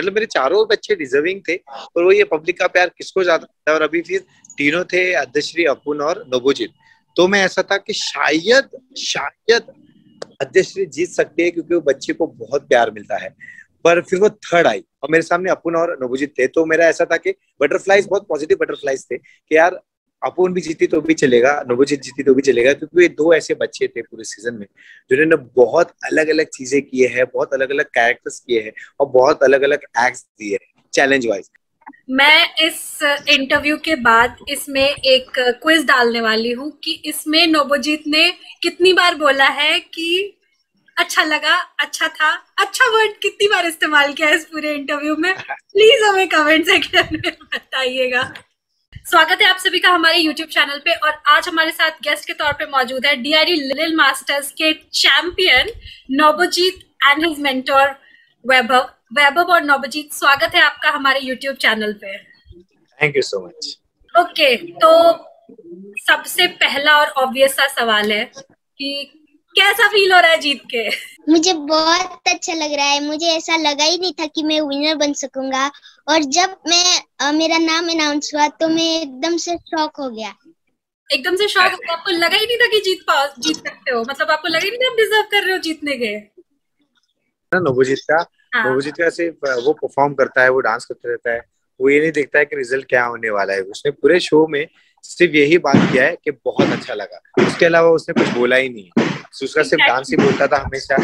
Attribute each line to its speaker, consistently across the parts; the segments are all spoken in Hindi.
Speaker 1: मतलब मेरे चारों बच्चे डिजर्विंग थे, और वो ये पब्लिक का प्यार किसको ज्यादा था। और अभी फिर तीनों थे, आद्यश्री, अपुन और नवोजित। तो मैं ऐसा था कि शायद शायद आद्यश्री जीत सकती है क्योंकि वो बच्चे को बहुत प्यार मिलता है, पर फिर वो थर्ड आई और मेरे सामने अपुन और नवोजित थे। तो मेरा ऐसा था कि बटरफ्लाइज, बहुत पॉजिटिव बटरफ्लाइज थे कि यार अपुन भी जीती तो भी चलेगा, नवोजित जीती तो भी चलेगा, क्योंकि ये दो ऐसे बच्चे थे पूरे सीजन में जिन्होंने बहुत अलग अलग चीजें किए हैं, बहुत अलग अलग कैरेक्टर्स किए हैं और बहुत अलग अलग एक्ट्स दिए हैं चैलेंज वाइज।
Speaker 2: मैं इस इंटरव्यू के बाद इसमें एक क्विज डालने वाली हूँ कि इसमें नवोजित ने कितनी बार बोला है कि अच्छा लगा, अच्छा था, अच्छा वर्ड कितनी बार इस्तेमाल किया है इस पूरे इंटरव्यू में, प्लीज हमें कमेंट सेक्शन में बताइएगा। स्वागत है आप सभी का हमारे YouTube चैनल पे, और आज हमारे साथ गेस्ट के तौर पे मौजूद है DRD लिटिल मास्टर्स के चैंपियन नवोजित एंड हिज मेंटर वैभव। वैभव और नवोजित, स्वागत है आपका हमारे YouTube चैनल पे।
Speaker 1: Thank you so much.
Speaker 2: Okay, तो सबसे पहला और ऑब्वियस सा सवाल है कि कैसा फील हो रहा है जीत के?
Speaker 3: मुझे बहुत अच्छा लग रहा है। मुझे ऐसा लगा ही नहीं था कि मैं विनर बन सकूंगा, और जब मेरा नाम अनाउंस हुआ तो मैं एकदम से शॉक हो गया।
Speaker 2: एकदम से शॉक हो गया? आपको लगा ही नहीं था कि जीत सकते हो? मतलब आपको लगा ही नहीं था आप डिजर्व कर रहे हो जीतने के?
Speaker 1: नवोजित का सिर्फ वो परफॉर्म करता है, वो डांस करते रहता है, वो ये नहीं देखता है कि रिजल्ट क्या होने वाला है। उसने पूरे शो में सिर्फ यही बात किया है कि बहुत अच्छा लगा, उसके अलावा उसने कुछ बोला ही नहीं है। उसका सिर्फ डांस ही बोलता था हमेशा।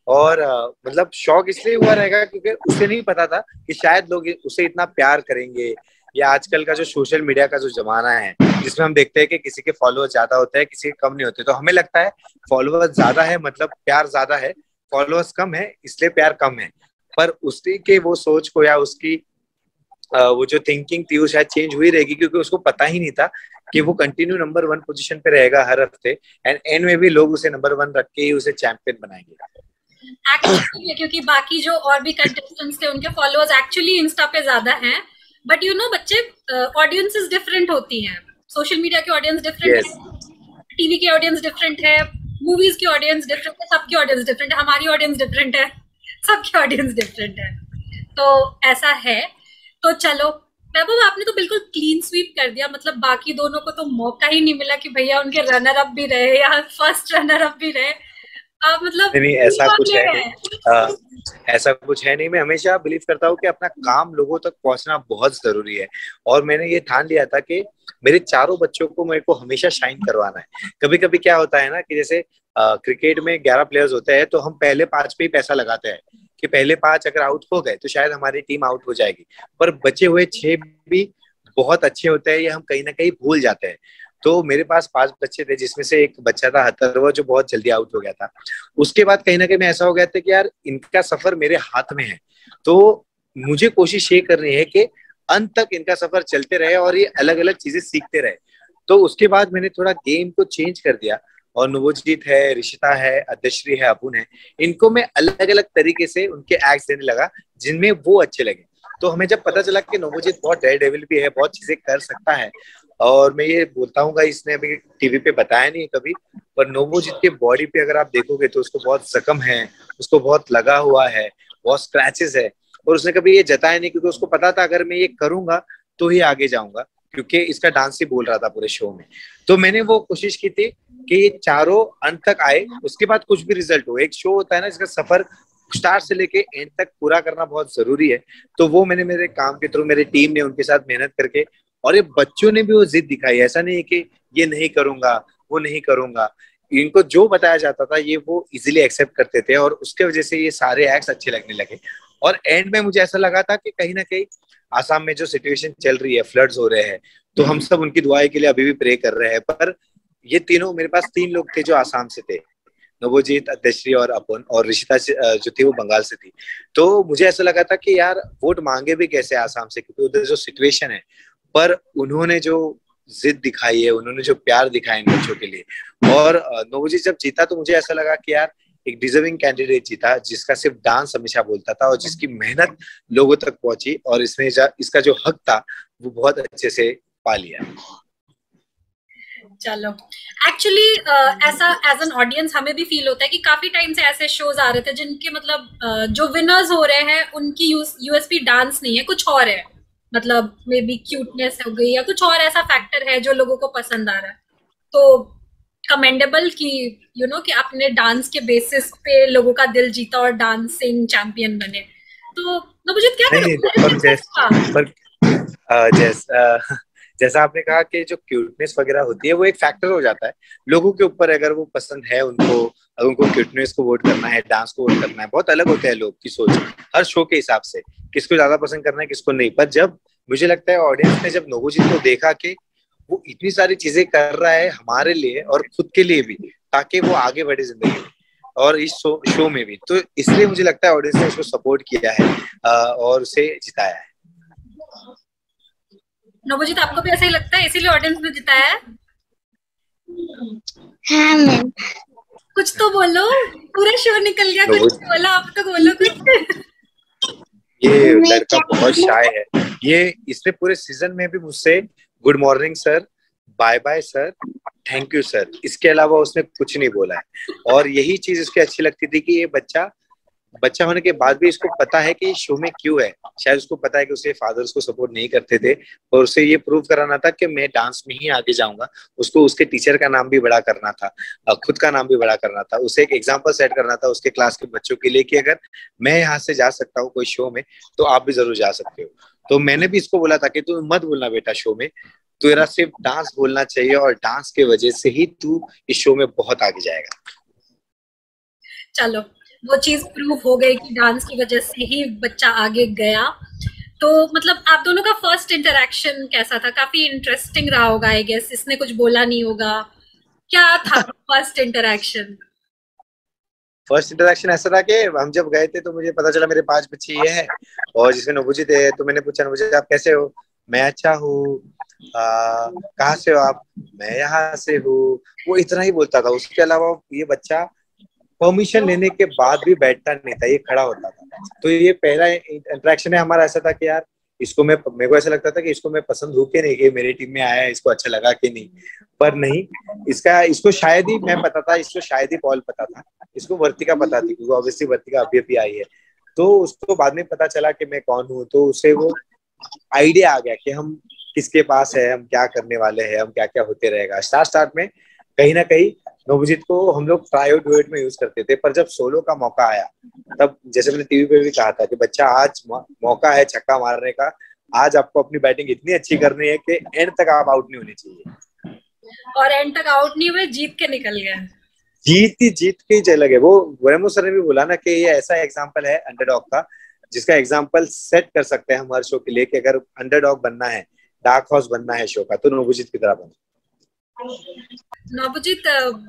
Speaker 1: और मतलब शौक इसलिए हुआ रहेगा क्योंकि उसे नहीं पता था कि शायद लोग उसे इतना प्यार करेंगे, या आजकल का जो सोशल मीडिया का जो जमाना है जिसमें हम देखते हैं कि किसी के फॉलोअर्स ज्यादा होते हैं, किसी के कम नहीं होते, तो हमें लगता है फॉलोअर्स ज्यादा है मतलब प्यार ज्यादा है, फॉलोअर्स कम है इसलिए प्यार कम है। पर उसकी के वो सोच को या उसकी वो जो थिंकिंग थी वो शायद चेंज हुई रहेगी, क्योंकि उसको पता ही नहीं था कि वो कंटिन्यू नंबर 1 पोजीशन पे रहेगा हर हफ्ते, एंड एंड में भी लोग उसे नंबर 1 रख के ही उसे चैंपियन बनाएंगे।
Speaker 2: एक्चुअली क्योंकि बाकी जो और भी कंटेस्टेंट्स थे उनके फॉलोअर्स एक्चुअली इंस्टा पे ज्यादा हैं, बट यू नो बच्चे, ऑडियंसेस डिफरेंट होती हैं। सोशल मीडिया की ऑडियंस डिफरेंट है, टीवी की ऑडियंस डिफरेंट है, मूवीज की ऑडियंस डिफरेंट है, सबकी ऑडियंस डिफरेंट है, हमारी ऑडियंस डिफरेंट है, सबकी ऑडियंस डिफरेंट है। तो ऐसा है। तो चलो वैभव, आपने तो बिल्कुल क्लीन स्वीप कर दिया, मतलब बाकी दोनों को तो मौका ही नहीं मिला कि भैया उनके रनर अप भी रहे या फर्स्ट रनर अप भी रहे। मतलब
Speaker 1: नहीं, ऐसा कुछ है नहीं, ऐसा कुछ है नहीं। मैं हमेशा बिलीव करता हूँ कि अपना काम लोगों तक पहुंचना बहुत जरूरी है, और मैंने ये ठान लिया था कि मेरे चारों बच्चों को मेरे को हमेशा शाइन करवाना है। कभी कभी क्या होता है ना कि जैसे क्रिकेट में 11 प्लेयर्स होते हैं तो हम पहले 5 पे ही पैसा लगाते हैं कि पहले 5 अगर आउट हो गए तो शायद हमारी टीम आउट हो जाएगी, पर बचे हुए 6 भी बहुत अच्छे होते हैं, ये हम कहीं ना कहीं भूल जाते हैं। तो मेरे पास 5 बच्चे थे जिसमें से एक बच्चा था हथर्वा जो बहुत जल्दी आउट हो गया था। उसके बाद कहीं ना कहीं मैं ऐसा हो गया था कि यार इनका सफर मेरे हाथ में है, तो मुझे कोशिश ये करनी है कि अंत तक इनका सफर चलते रहे और ये अलग अलग चीजें सीखते रहे। तो उसके बाद मैंने थोड़ा गेम को चेंज कर दिया, और नवोजीत है, ऋषिता है, आद्यश्री है, अपुन है, इनको मैं अलग अलग तरीके से उनके एक्ट्स देने लगा जिनमें वो अच्छे लगे। तो हमें जब पता चला कि नवोजीत बहुत डेयर डेविल भी है, बहुत चीजें कर सकता है, और मैं ये बोलता हूँ इसने अभी टीवी पे बताया नहीं कभी, पर नवोजीत के बॉडी पे अगर आप देखोगे तो उसको बहुत जख्म है, उसको बहुत लगा हुआ है, बहुत स्क्रैचेस है, और उसने कभी ये जताया नहीं क्योंकि उसको पता था अगर मैं ये करूंगा तो ही आगे जाऊंगा, क्योंकि इसका डांस ही बोल रहा था पूरे शो में। तो मैंने वो कोशिश की थी कि ये चारों अंत तक आए, उसके बाद कुछ भी रिजल्ट हो। एक शो होता है ना जिसका सफर स्टार्ट से लेके एंड तक पूरा करना बहुत जरूरी है, तो वो मैंने मेरे काम के थ्रू, मेरे टीम ने उनके साथ मेहनत करके, और ये बच्चों ने भी वो जिद दिखाई। ऐसा नहीं है कि ये नहीं करूंगा वो नहीं करूंगा, इनको जो बताया जाता था ये वो इजीली एक्सेप्ट करते थे, और उसके वजह से ये सारे एक्ट्स अच्छे लगने लगे। और एंड में मुझे ऐसा लगा था कि कहीं ना कहीं आसाम में जो सिचुएशन चल रही है, फ्लड्स हो रहे हैं, तो हम सब उनकी दुआएं के लिए अभी भी प्रे कर रहे हैं। पर ये तीनों, मेरे पास 3 लोग थे जो आसाम से थे, नवोजीत, आद्यश्री और अपुन, और ऋषिता जो थी वो बंगाल से थी। तो मुझे ऐसा लगा था कि यार वोट मांगे भी कैसे आसाम से, क्योंकि उधर जो सिचुएशन है, पर उन्होंने जो जिद दिखाई है, उन्होंने जो प्यार दिखाया इन बच्चों के लिए, और नवोजीत जब जीता तो मुझे ऐसा लगा कि यार एक डिजर्विंग कैंडिडेट जीता, जिसका सिर्फ डांस हमेशा बोलता था और जिसकी मेहनत लोगों तक पहुंची, और इसका जो हक था वो बहुत अच्छे से पा लिया।
Speaker 2: चलो, एक्चुअली ऐसा एज एन ऑडियंस हमें भी फील होता है कि काफी टाइम से ऐसे शोज आ रहे थे जिनके मतलब जो विनर्स हो रहे हैं उनकी यूएसपी डांस नहीं है, कुछ और है, मतलब मे बी क्यूटनेस हो गई या कुछ और ऐसा फैक्टर है जो लोगों को पसंद आ रहा है। तो कमेंडेबल कि कि आपने डांस के बेसिस पे लोगों का दिल जीता और डांसिंग चैंपियन बने। तो मुझे क्या
Speaker 1: नहीं, जैसा आपने कहा कि जो क्यूटनेस वगैरह होती है वो एक फैक्टर हो जाता है लोगों के ऊपर, अगर वो पसंद है उनको, अगर उनको क्यूटनेस को वोट करना है, डांस को वोट करना है, बहुत अलग होते हैं लोग की सोच हर शो के हिसाब से, किसको ज्यादा पसंद करना है किसको नहीं। पर जब मुझे लगता है ऑडियंस ने जब नोबोजीत को देखा कि वो इतनी सारी चीजें कर रहा है हमारे लिए और खुद के लिए भी, ताकि वो आगे बढ़े जिंदगी में और इस शो में भी, तो इसलिए मुझे लगता है ऑडियंस ने उसको सपोर्ट किया है और उसे जिताया है।
Speaker 2: नवोजीत, आपको भी ऐसा ही लगता है इसीलिए ऑडियंस ने जिताया है?
Speaker 3: हाँ मैम।
Speaker 2: कुछ तो बोलो, पूरा शो निकल गया, कुछ बोला, आप तो बोलो कुछ।
Speaker 1: ये लड़का बहुत शाय है, ये इसने पूरे सीजन में भी मुझसे good morning sir, bye bye sir, thank you sir, इसके अलावा उसने कुछ नहीं बोला है। और यही चीज इसकी अच्छी लगती थी कि ये बच्चा होने के बाद भी इसको पता है कि शो में क्यों है। शायद उसको पता है कि उसके फादर उसको सपोर्ट नहीं करते थे और उसे ये प्रूव कराना था कि मैं डांस में ही आगे जाऊंगा। उसको उसके टीचर का नाम भी बड़ा करना था, खुद का नाम भी बड़ा करना था, उसे एक एग्जाम्पल सेट करना था उसके क्लास के बच्चों के लिए कि अगर मैं यहाँ से जा सकता हूँ कोई शो में तो आप भी जरूर जा सकते हो। तो मैंने भी इसको बोला था कि तू मत बोलना बेटा, शो में तेरा सिर्फ डांस बोलना चाहिए और डांस के वजह से ही तू इस शो में बहुत आगे जाएगा।
Speaker 2: चलो, वो चीज प्रूव हो गई कि डांस की वजह से ही बच्चा आगे गया। तो मतलब आप दोनों का फर्स्ट इंटरेक्शन कैसा था? काफी इंटरेस्टिंग रहा होगा आई गेस, इसने कुछ बोला नहीं होगा, क्या था फर्स्ट इंटरेक्शन?
Speaker 1: फर्स्ट इंटरेक्शन ऐसा था कि हम जब गए थे तो मुझे पता चला मेरे 5 बच्चे ये है और जिसमें नवोजीत है, तो मैंने पूछा नवोजीत आप कैसे हो? मैं अच्छा हूँ। कहाँ से हो आप? मैं यहाँ से हूँ। वो इतना ही बोलता था, उसके अलावा ये बच्चा परमिशन लेने के बाद भी बैठता नहीं था, ये खड़ा होता था। तो ये पहला इंटरेक्शन है हमारा ऐसा था कि यार इसको मेरे को ऐसा लगता था कि इसको मैं पसंद हूँ कि नहीं, कि मेरी टीम में आया है, इसको अच्छा लगा कि नहीं। पर नहीं, इसको शायद ही मैं पता था, इसको शायद ही पॉल पता था, इसको वर्तिका पता थी क्योंकि ऑब्वियसली वर्तिका अभी आई है। तो उसको बाद में पता चला कि मैं कौन हूँ, तो उसे वो आइडिया आ गया कि हम किसके पास है, हम क्या करने वाले हैं, हम क्या क्या होते रहेगा। स्टार्ट में कहीं ना कहीं नवोजीत को हम लोग ट्राई डुएट में यूज करते थे, पर जब सोलो का मौका आया तब जैसे मैंने टीवी पे भी कहा था कि बच्चा आज मौका है छक्का मारने का, आज आपको अपनी बैटिंग इतनी अच्छी करनी है कि एंड तक आप आउट नहीं होने चाहिए।
Speaker 2: और एंड तक आउट नहीं हुए, जीत के निकल गए।
Speaker 1: जीत की चल गए। वो वेमो सर ने भी बोला ना कि ये ऐसा एग्जाम्पल है अंडरडॉग का जिसका एग्जाम्पल सेट कर सकते हैं हम हर शो के लिए, कि अगर अंडरडॉग बनना है, डार्क हॉर्स बनना है शो का, तो नवोजीत की तरह बनो।
Speaker 2: नवोजीत,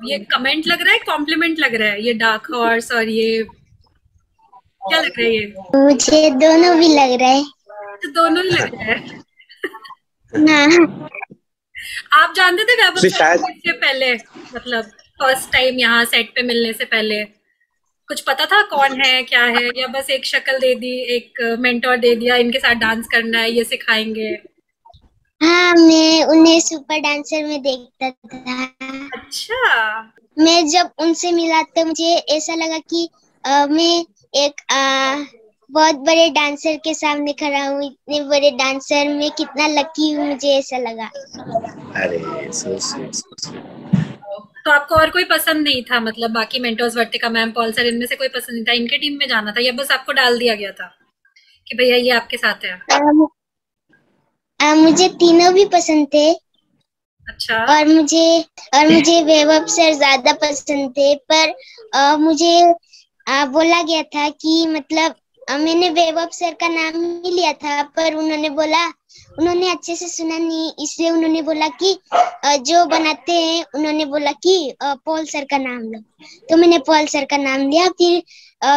Speaker 2: ये कमेंट लग रहा है, कॉम्प्लीमेंट लग रहा है, ये डार्क हॉर्स और ये क्या लग रहा है? ये
Speaker 3: मुझे दोनों भी लग रहा है।
Speaker 2: तो दोनों ही लग रहा है।
Speaker 3: हाँ।
Speaker 2: आप जानते थे वैभव सर से पहले, मतलब फर्स्ट टाइम यहाँ सेट पे मिलने से पहले कुछ पता था कौन है क्या है, या बस एक शक्ल दे दी, एक मेंटोर दे दिया, इनके साथ डांस करना है, ये सिखाएंगे?
Speaker 3: हाँ, मैं उन्हें सुपर डांसर में देखता था।
Speaker 2: अच्छा।
Speaker 3: मैं जब उनसे मिला तो मुझे ऐसा लगा कि मैं एक बहुत बड़े डांसर के सामने खड़ा हूँ, इतने बड़े डांसर में कितना लकी हूँ, मुझे ऐसा लगा।
Speaker 1: अरे
Speaker 2: तो आपको और कोई पसंद नहीं था? मतलब बाकी मेंटर्स, वर्तिका मैम, पॉल सर, इनमें से कोई पसंद नहीं था? इनके टीम में जाना था या बस आपको डाल दिया गया था कि भैया ये आपके साथ है?
Speaker 3: मुझे तीनों भी पसंद थे।
Speaker 2: अच्छा।
Speaker 3: और मुझे वैभव सर ज्यादा पसंद थे, पर मुझे बोला गया था कि मतलब मैंने वैभव सर का नाम ही लिया था, पर उन्होंने अच्छे से सुना नहीं, इसलिए उन्होंने बोला कि जो बनाते हैं उन्होंने बोला कि पॉल सर का नाम लो, तो मैंने पॉल सर का नाम लिया।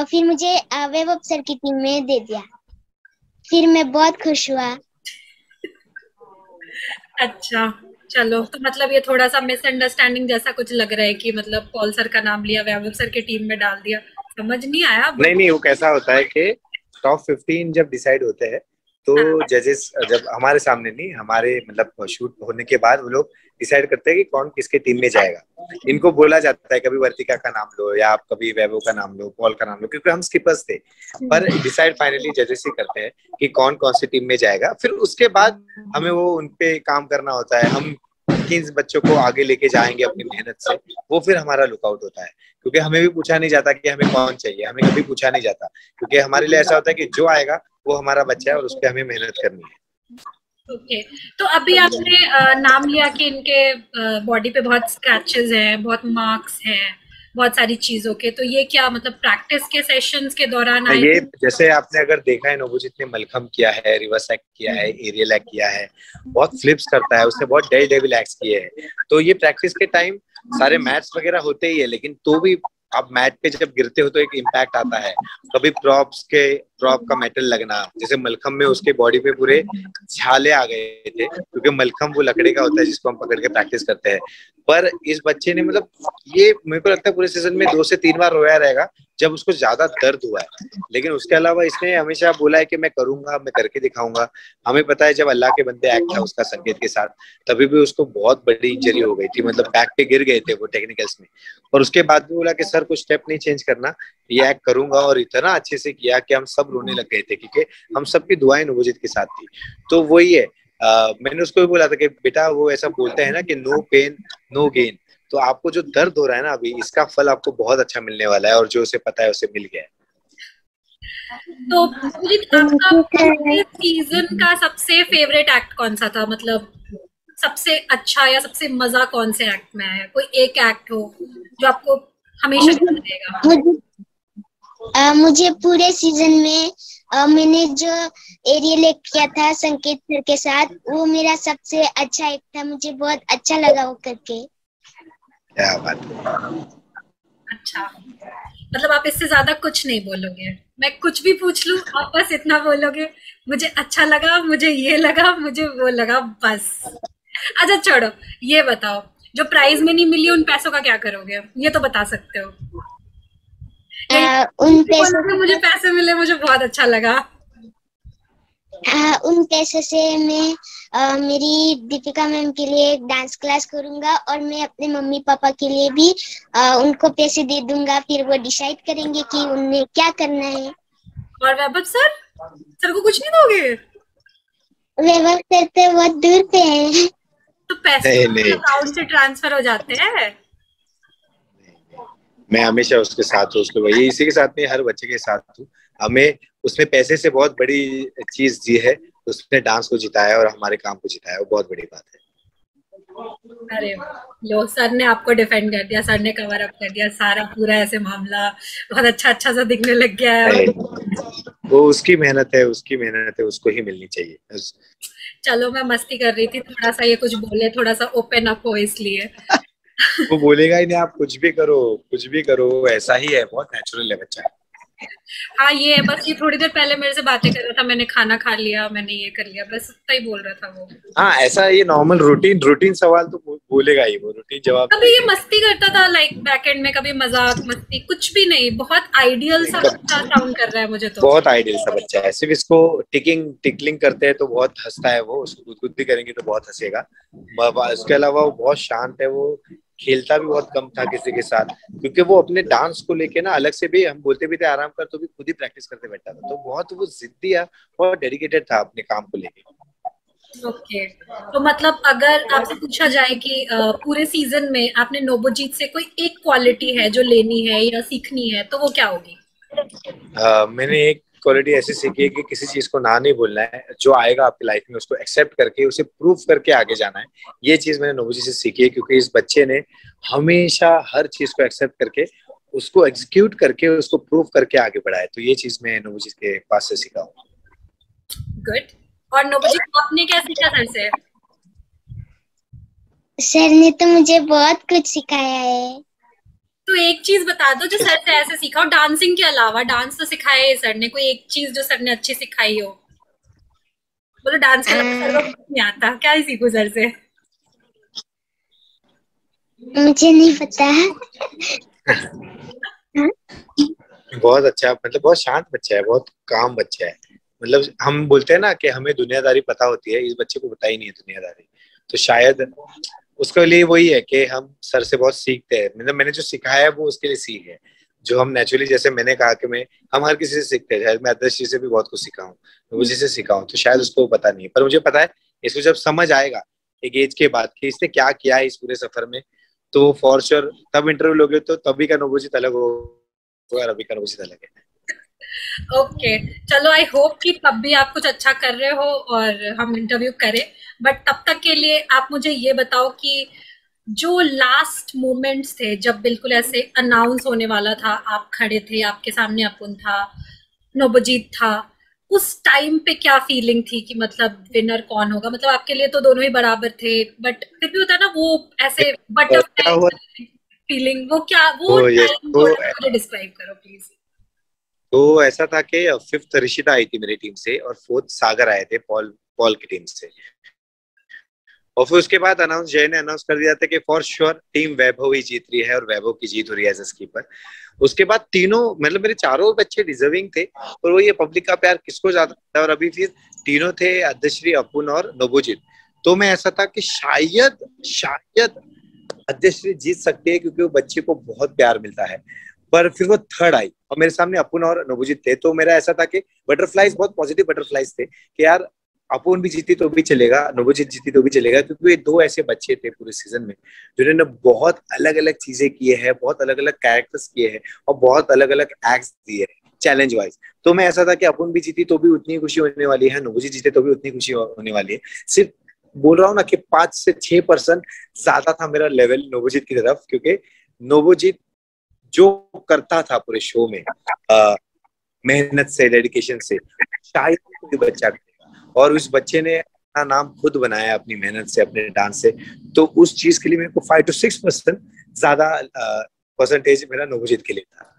Speaker 3: फिर मुझे वैभव सर की टीम में दे दिया। फिर मैं बहुत खुश हुआ।
Speaker 2: अच्छा, चलो, तो मतलब ये थोड़ा सा मिसअंडरस्टैंडिंग जैसा कुछ लग रहा है कि मतलब पॉल सर का नाम लिया, वैभव सर की टीम में डाल दिया, समझ नहीं आया।
Speaker 1: नहीं, वो कैसा होता है कि टॉप 15 जब डिसाइड होते हैं तो जजेस जब हमारे सामने नहीं, हमारे मतलब शूट होने के बाद वो लोग डिसाइड करते हैं कि कौन किसके टीम में जाएगा। इनको बोला जाता है कभी वर्तिका का नाम लो या आप कभी वैभव का नाम लो, पॉल का नाम लो, क्योंकि हम स्किपर्स थे। पर डिसाइड फाइनली जजेस ही करते हैं कि कौन कौन सी टीम में जाएगा। फिर उसके बाद हमें वो उनपे काम करना होता है, हम किन बच्चों को आगे लेके जाएंगे अपनी मेहनत से, वो फिर हमारा लुकआउट होता है। क्योंकि हमें भी पूछा नहीं जाता कि हमें कौन चाहिए, हमें कभी पूछा नहीं जाता, क्योंकि हमारे लिए ऐसा होता है कि जो आएगा वो हमारा बच्चा है और उस पर हमें मेहनत करनी है।
Speaker 2: ओके तो अभी आपने नाम लिया कि इनके बॉडी पे बहुत स्क्रैचेस हैं, बहुत मार्क्स हैं, बहुत सारी चीजों के, तो ये क्या मतलब प्रैक्टिस के सेशंस के दौरान आए?
Speaker 1: ये जैसे आपने अगर देखा है, नवोजित ने मलखम किया है, रिवर्स एक्ट किया है, एरियल एक्ट किया है, बहुत फ्लिप्स करता है, उसने बहुत डेयर डेविल एक्ट्स किए हैं। तो ये प्रैक्टिस के टाइम सारे मैथ्स वगैरह होते ही है, लेकिन तो भी आप मैट पे जब गिरते हो तो एक इम्पैक्ट आता है। कभी प्रॉप का मेटल लगना, जैसे मलखम में उसके बॉडी पे पूरे छाले आ गए थे, क्योंकि मलखम वो लकड़ी का होता है जिसको हम पकड़ के प्रैक्टिस करते हैं। पर इस बच्चे ने मतलब ये मेरे को लगता है पूरे सीजन में 2 से 3 बार रोया रहेगा जब उसको ज्यादा दर्द हुआ है। लेकिन उसके अलावा इसने हमेशा बोला है कि मैं करूंगा, मैं करके दिखाऊंगा। हमें पता है जब अल्लाह के बंदे एक्ट था उसका संकेत के साथ, तभी भी उसको बहुत बड़ी इंजरी हो गई थी, मतलब बैक पे गिर गए थे वो टेक्निकल्स में। और उसके बाद भी बोला कि सर कुछ स्टेप नहीं चेंज करना, ये एक्ट करूंगा। और इतना अच्छे से किया कि हम सब रोने लग गए थे, क्योंकि हम सबकी दुआएं नवोजित के साथ थी। तो वही है, मैंने उसको भी बोला था कि बेटा वो ऐसा बोलते हैं ना कि नो पेन नो गेन। तो आपको जो दर्द हो रहा है ना अभी, इसका फल आपको बहुत अच्छा मिलने वाला है, और जो उसे पता है उसे मिल गया है।
Speaker 2: तो आपका सीजन का सबसे फेवरेट एक्ट कौन सा था? मतलब सबसे अच्छा या सबसे मजा कौन से एक्ट में आया? कोई एक एक्ट हो जो आपको हमेशा याद रहेगा।
Speaker 3: मुझे पूरे सीजन में मैंने जो एरियल एक्ट किया था संकेत सर के साथ, वो मेरा सबसे अच्छा एक्ट था। मुझे बहुत अच्छा लगा वो करके।
Speaker 1: क्या बात है।
Speaker 2: अच्छा, मतलब आप इससे ज्यादा कुछ नहीं बोलोगे? मैं कुछ भी पूछ लूं आप बस इतना बोलोगे, मुझे अच्छा लगा, मुझे ये लगा, मुझे वो लगा, बस? अच्छा छोड़ो, ये बताओ जो प्राइज में नहीं मिली उन पैसों का क्या करोगे? ये तो बता सकते हो।
Speaker 3: उन पैसों
Speaker 2: से मुझे पैसे मिले, मुझे बहुत अच्छा लगा।
Speaker 3: उन पैसों से मैं मेरी दीपिका मैम के लिए डांस क्लास करूंगा, और मैं अपने मम्मी पापा के लिए भी उनको पैसे दे दूंगा। फिर वो डिसाइड करेंगे कि उन्हें क्या करना है।
Speaker 2: और वैभव सर को कुछ नहीं दोगे?
Speaker 3: वैभव सर तो बहुत दूर पे हैं।
Speaker 2: तो पैसे अकाउंट से ट्रांसफर हो जाते हैं।
Speaker 1: मैं हमेशा उसके साथ हूँ, उसको वही इसी के साथ नहीं, हर बच्चे के साथ हूँ। हमें उसने पैसे से बहुत बड़ी चीज दी है, उसने डांस को जिताया और हमारे काम को जिताया, वो बहुत बड़ी बात है।
Speaker 2: अरे लो, सर ने आपको डिफेंड कर दिया, सर ने कवर अप कर दिया सारा पूरा ऐसे मामला, बहुत अच्छा सा दिखने लग गया है।
Speaker 1: वो उसकी मेहनत है, उसको ही मिलनी चाहिए।
Speaker 2: चलो मैं मस्ती कर रही थी, थोड़ा सा ये कुछ बोले, थोड़ा सा ओपन अप हो इसलिए।
Speaker 1: वो बोलेगा ही नहीं, आप कुछ भी करो ऐसा ही है, बहुत नेचुरल है बच्चा।
Speaker 2: हाँ ये है, बस ये थोड़ी देर पहले मेरे से बातें कर रहा था, मैंने खाना खा लिया, मैंने ये कर लिया, बस इतना ही बोल रहा था वो।
Speaker 1: हाँ ऐसा, ये नॉर्मल रूटीन सवाल तो बोलेगा ही, वो रूटीन जवाब।
Speaker 2: कभी ये मस्ती करता था लाइक बैकएंड में, कभी मजाक मस्ती कुछ भी नहीं? बहुत आइडियल सा बच्चा साउंड कर रहा है मुझे तो।
Speaker 1: बहुत आइडियल सा बच्चा है, सिर्फ इसको टिकलिंग करते हैं तो बहुत हंसता है वो, उसको खुद भी करेंगे तो बहुत हंसेगा। उसके अलावा वो बहुत शांत है, वो खेलता भी बहुत कम था किसी के साथ, क्योंकि वो अपने डांस को लेके ना अलग से भी, हम बोलते भी थे आराम कर, तो भी खुद ही प्रैक्टिस करते बैठा था। तो बहुत वो जिद्दी है, बहुत डेडिकेटेड था अपने काम को लेके।
Speaker 2: ओके तो मतलब अगर आपसे पूछा जाए कि पूरे सीजन में आपने नोबोजीत से कोई एक क्वालिटी है जो लेनी है या सीखनी है, तो वो क्या होगी?
Speaker 1: मैंने एक क्वालिटी ऐसी सीखी है कि किसी चीज को ना नहीं बोलना है, जो आएगा आपकी लाइफ में उसको एक्सेप्ट करके उसे प्रूव करके आगे जाना है। ये चीज मैंने नोबोजी से सीखी है, क्योंकि इस बच्चे ने हमेशा हर चीज को एक्सेप्ट करके उसको एग्जीक्यूट करके उसको प्रूव करके आगे बढ़ा है। तो ये चीज मैं नोबोजी के पास से सीखा हूँ।
Speaker 2: गुड। और नोबोजी आपने क्या सीखा सर से?
Speaker 3: सर ने तो मुझे बहुत कुछ सिखाया है।
Speaker 2: तो एक चीज बता दो जो सर से ऐसे सीखा हो, डांसिंग के अलावा। डांस तो सिखाया है सर ने, कोई एक चीज जो सर ने अच्छी सिखाई हो? बोलो डांस के अलावा सर को कुछ नहीं आता, क्या ही सीखूं सर से?
Speaker 3: मुझे नहीं पता।
Speaker 1: बहुत अच्छा, मतलब बहुत शांत बच्चा है, बहुत काम बच्चा है, मतलब हम बोलते हैं ना कि हमें दुनियादारी पता होती है, इस बच्चे को पता ही नहीं है दुनियादारी। तो शायद उसके लिए वही है कि हम सर से बहुत सीखते हैं, मतलब मैंने जो सिखाया है वो उसके लिए सीख है, जो हम नेचुरली, जैसे मैंने कहा कि हम हर किसी से सीखते हैं, शायद मैं आदर्श जी से भी बहुत कुछ सीखा हूँ, मुझे से सीखा हूँ, तो शायद उसको पता नहीं है, पर मुझे पता है इसको जब समझ आएगा एक एज के बाद कि इसने क्या किया है इस पूरे सफर में, तो फॉर श्योर तब इंटरव्यू लोगे तो तभी का नवोजित अलग होगा और अभी का नवोजित अलग है।
Speaker 2: ओके, चलो आई होप कि तब भी आप कुछ अच्छा कर रहे हो और हम इंटरव्यू करें, बट तब तक के लिए आप मुझे ये बताओ कि जो लास्ट मोमेंट्स थे जब बिल्कुल ऐसे अनाउंस होने वाला था, आप खड़े थे, आपके सामने अपुन था, नवोजीत था, उस टाइम पे क्या फीलिंग थी कि मतलब विनर कौन होगा? मतलब आपके लिए तो दोनों ही बराबर थे, बट फिर भी होता है ना वो ऐसे
Speaker 1: क्या हुआ
Speaker 2: बटरफ्लाई फीलिंग, वो क्या, वो टाइम मुझे डिस्क्राइब करो प्लीज।
Speaker 1: तो ऐसा था कि फिफ्थ ऋषिता आई थी मेरी टीम से और फोर्थ सागर आए थे पॉल पॉल की टीम से, और फिर उसके बाद जय ने अनाउंस कर दिया था कि फॉर श्योर टीम वैभव ही जीत रही है और वैभव की जीत हो रही है एज स्कीपर। उसके बाद तीनों, मतलब मेरे चारों बच्चे डिजर्विंग थे, और वो ये पब्लिक का प्यार किसको ज्यादा था, और अभी फिर तीनों थे आद्यश्री, अपुन और नवोजित। तो मैं ऐसा था कि शायद शायद आद्यश्री जीत सकती है क्योंकि वो बच्चे को बहुत प्यार मिलता है, पर फिर वो थर्ड आई और मेरे सामने अपुन और नवोजित थे। तो मेरा ऐसा था कि बटरफ्लाइज, बहुत पॉजिटिव बटरफ्लाइज थे कि यार अपुन भी जीती तो भी चलेगा, नवोजित जीती तो भी चलेगा, क्योंकि ये दो ऐसे बच्चे थे पूरे सीजन में जिन्होंने बहुत अलग अलग चीजें किए हैं, बहुत अलग अलग कैरेक्टर्स किए हैं और बहुत अलग अलग एक्ट्स दिए हैं चैलेंज वाइज। तो मैं ऐसा था कि अपुन भी जीती तो भी उतनी खुशी होने वाली है, नवोजित जीते तो भी उतनी खुशी होने वाली है। सिर्फ बोल रहा हूँ ना कि 5 से 6% ज्यादा था मेरा लेवल नवोजित की तरफ, क्योंकि नवोजित जो करता था पूरे शो में मेहनत से, डेडिकेशन से, शायद कोई बच्चा करेगा, और उस बच्चे ने अपना नाम खुद बनाया अपनी मेहनत से, अपने डांस से। तो उस चीज के लिए मेरे को 5 to 6% ज्यादा परसेंटेज मेरा नवोजित के लिए था।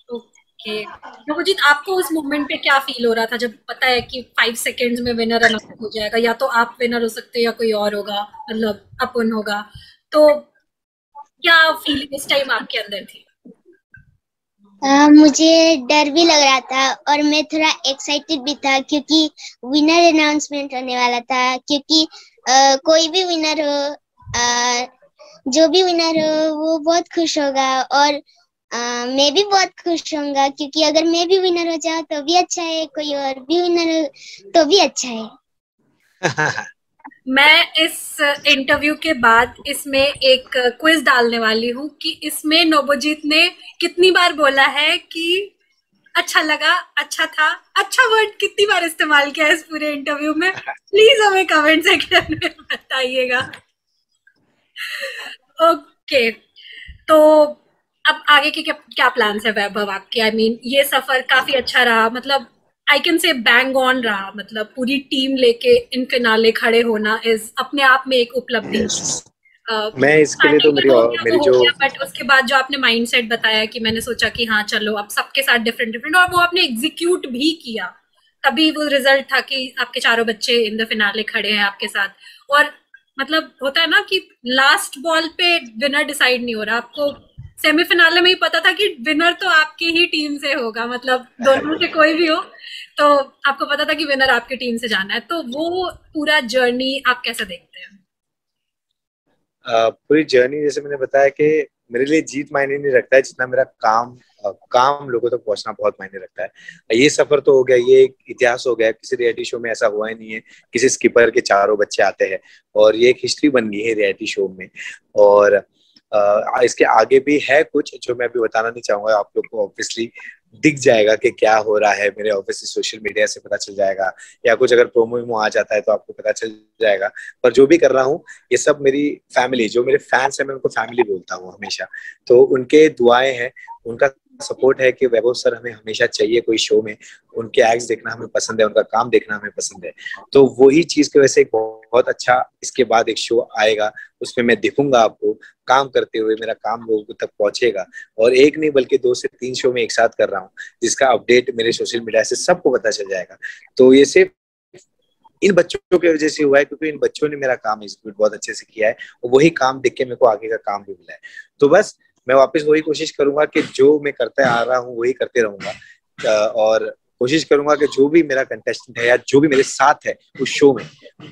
Speaker 2: ओके, नवोजित आपको उस मोमेंट पे क्या फील हो रहा था जब पता है कि 5 सेकेंड्स में विनर अनाउंस हो जाएगा, या तो आप विनर हो सकते हो या कोई और होगा, मतलब अपुन होगा, तो क्या फीलिंग उस टाइम आपके अंदर थी?
Speaker 3: मुझे डर भी लग रहा था और मैं थोड़ा एक्साइटेड भी था क्योंकि विनर अनाउंसमेंट होने वाला था। क्योंकि कोई भी विनर हो, जो भी विनर हो वो बहुत खुश होगा और मैं भी बहुत खुश होऊंगा, क्योंकि अगर मैं भी विनर हो जाऊं तो भी अच्छा है, कोई और भी विनर हो तो भी अच्छा है।
Speaker 2: मैं इस इंटरव्यू के बाद इसमें एक क्विज डालने वाली हूँ कि इसमें नवोजीत ने कितनी बार बोला है कि अच्छा लगा, अच्छा था, अच्छा वर्ड कितनी बार इस्तेमाल किया इस पूरे इंटरव्यू में, प्लीज हमें कमेंट सेक्शन में बताइएगा। ओके, तो अब आगे के क्या प्लान्स है वैभव आपके? आई मीन ये सफर काफी अच्छा रहा, मतलब I can say bang on रहा, मतलब पूरी टीम लेके इन फिनाले खड़े होना इज अपने आप में एक उपलब्धि।
Speaker 1: मैं इसके लिए तो मेरी जो
Speaker 2: बट उसके बाद जो आपने माइंडसेट बताया कि मैंने सोचा कि हाँ चलो अब सबके साथ डिफरेंट डिफरेंट, और वो आपने एग्जीक्यूट भी किया, तभी वो रिजल्ट था कि आपके चारों बच्चे इन द फिनाले खड़े हैं आपके साथ। और मतलब होता है ना कि लास्ट बॉल पे विनर डिसाइड नहीं हो रहा, आपको सेमीफिनाले में ही पता था कि विनर तो आपकी ही टीम से होगा, मतलब दोनों से कोई भी हो तो आपको पता था कि विनर आपकी टीम से जाना है। तो वो पूरा जर्नी आप कैसे देखते हैं?
Speaker 1: पूरी जर्नी, जैसे मैंने बताया कि मेरे लिए जीत मायने नहीं रखता है जितना मेरा काम लोगों तक पहुंचना बहुत मायने रखता है। ये सफर तो हो गया, ये एक इतिहास हो गया, किसी रियलिटी शो में ऐसा हुआ ही नहीं है, किसी स्किपर के चारों बच्चे आते हैं, और ये एक हिस्ट्री बन गई है रियलिटी शो में। और इसके आगे भी है कुछ जो मैं अभी बताना नहीं चाहूंगा, आप लोग को ऑब्वियसली दिख जाएगा कि क्या हो रहा है मेरे ऑफिस से, सोशल मीडिया से पता चल जाएगा, या कुछ अगर प्रोमो आ जाता है तो आपको पता चल जाएगा। पर जो भी कर रहा हूँ ये सब मेरी फैमिली, जो मेरे फैंस है, मैं उनको फैमिली बोलता हूँ हमेशा, तो उनके दुआएं हैं, उनका सपोर्ट है कि वैभव सर हमें हमेशा चाहिए कोई शो में, उनके एक्ट्स देखना हमें पसंद है, उनका काम देखना हमें पसंद है। तो वही चीज की वजह से एक बहुत अच्छा इसके बाद एक शो आएगा, उसमें मैं दिखूंगा आपको काम करते हुए, मेरा काम लोगों तक पहुंचेगा, और एक नहीं बल्कि 2 से 3 शो में एक साथ कर रहा हूँ, जिसका अपडेट मेरे सोशल मीडिया से सबको पता चल जाएगा। तो ये सिर्फ इन बच्चों की वजह से हुआ है, क्योंकि इन बच्चों ने मेरा काम एग्जीक्यूट बहुत अच्छे से किया है, और वही काम देख के मेरे को आगे का काम भी मिला है। तो बस मैं वापस वही कोशिश करूंगा कि जो मैं करते आ रहा हूँ वही करते रहूंगा, और कोशिश करूंगा कि जो भी मेरा कंटेस्टेंट है या जो भी मेरे साथ है उस शो में,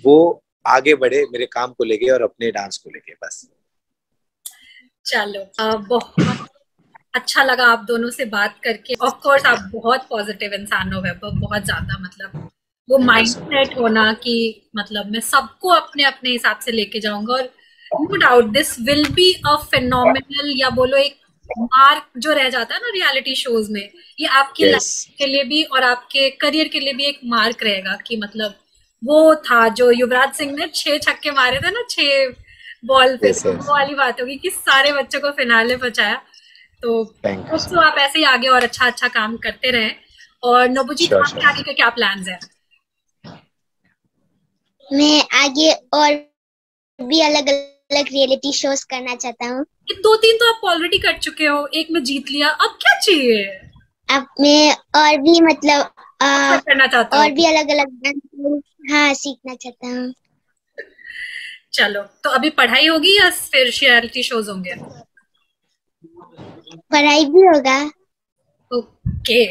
Speaker 1: वो आगे बढ़े मेरे काम को लेके और अपने डांस को लेके। बस
Speaker 2: चलो, बहुत अच्छा लगा आप दोनों से बात करके। ऑफ कोर्स आप बहुत पॉजिटिव इंसान हो वैभव, बहुत ज्यादा। मतलब वो माइंडसेट होना कि मतलब मैं सबको अपने अपने हिसाब से लेके जाऊंगा, और no doubt this will be a phenomenal, या बोलो एक मार्क जो रह जाता है ना रियलिटी शोज में, ये आपकी लाइफ के लिए भी और आपके करियर के लिए भी एक मार्क रहेगा कि मतलब वो था जो युवराज सिंह ने 6 छक्के मारे थे ना 6 बॉल पे, तो वो वाली बात होगी कि सारे बच्चों को फिनाले पहुंचाया। तो आप ऐसे ही आगे और अच्छा अच्छा काम करते रहें। और नोबुजीत, आपके आगे के क्या प्लान्स हैं?
Speaker 3: मैं आगे और भी अलग अलग रियलिटी शोज करना चाहता हूँ।
Speaker 2: 2-3 तो आप ऑलरेडी कर चुके हो, एक में जीत लिया, अब क्या चाहिए?
Speaker 3: अब मैं और भी मतलब
Speaker 2: करना चाहता हूँ,
Speaker 3: और भी अलग अलग हाँ सीखना चाहता हूँ।
Speaker 2: चलो, तो अभी पढ़ाई होगी या फिर रियलिटी शोज होंगे?
Speaker 3: पढ़ाई भी होगा।
Speaker 2: ओके,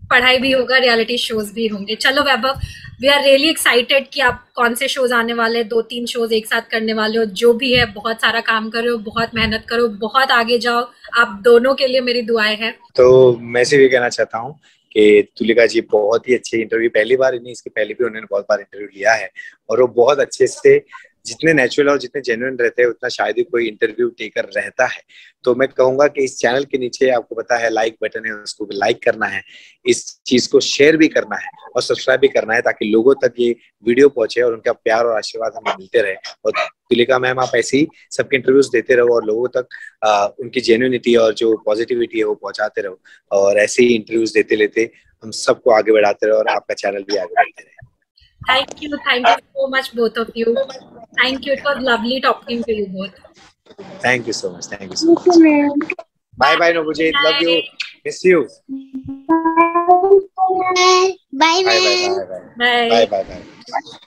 Speaker 2: पढ़ाई भी होगा, रियलिटी शोज भी होंगे। चलो वैभव, वी आर रियली एक्साइटेड कि आप कौन से शोज आने वाले, 2-3 शोज एक साथ करने वाले हो। जो भी है, बहुत सारा काम करो, बहुत मेहनत करो, बहुत आगे जाओ। आप दोनों के लिए मेरी दुआएं हैं।
Speaker 1: तो मैं सिर्फ ये कहना चाहता हूँ कि तुलिका जी बहुत ही अच्छे इंटरव्यू, पहली बार नहीं, इसके पहले भी उन्होंने बहुत बार इंटरव्यू लिया है, और वो बहुत अच्छे से, जितने नेचुरल और जितने जेन्युइन रहते हैं उतना शायद ही कोई इंटरव्यू टेकर रहता है। तो मैं कहूंगा कि इस चैनल के नीचे आपको पता है लाइक बटन है, उसको भी लाइक करना है, इस चीज को शेयर भी करना है और सब्सक्राइब भी करना है, ताकि लोगों तक ये वीडियो पहुंचे और उनका प्यार और आशीर्वाद हमें मिलते रहे। और तुलिका मैम, आप ऐसे ही सबके इंटरव्यूज देते रहो और लोगों तक उनकी जेन्युइनिटी और जो पॉजिटिविटी है वो पहुंचाते रहो, और ऐसे ही इंटरव्यूज देते लेते हम सबको आगे बढ़ाते रहो और आपका चैनल भी आगे बढ़ते रहे।
Speaker 2: Thank you so much both of you. Thank you. It was lovely talking to you both.
Speaker 1: Thank you so much. Thank you so much. Bye bye Nobujit. Love you. Miss you.
Speaker 3: Bye bye.
Speaker 1: Bye bye. Bye bye. Bye bye.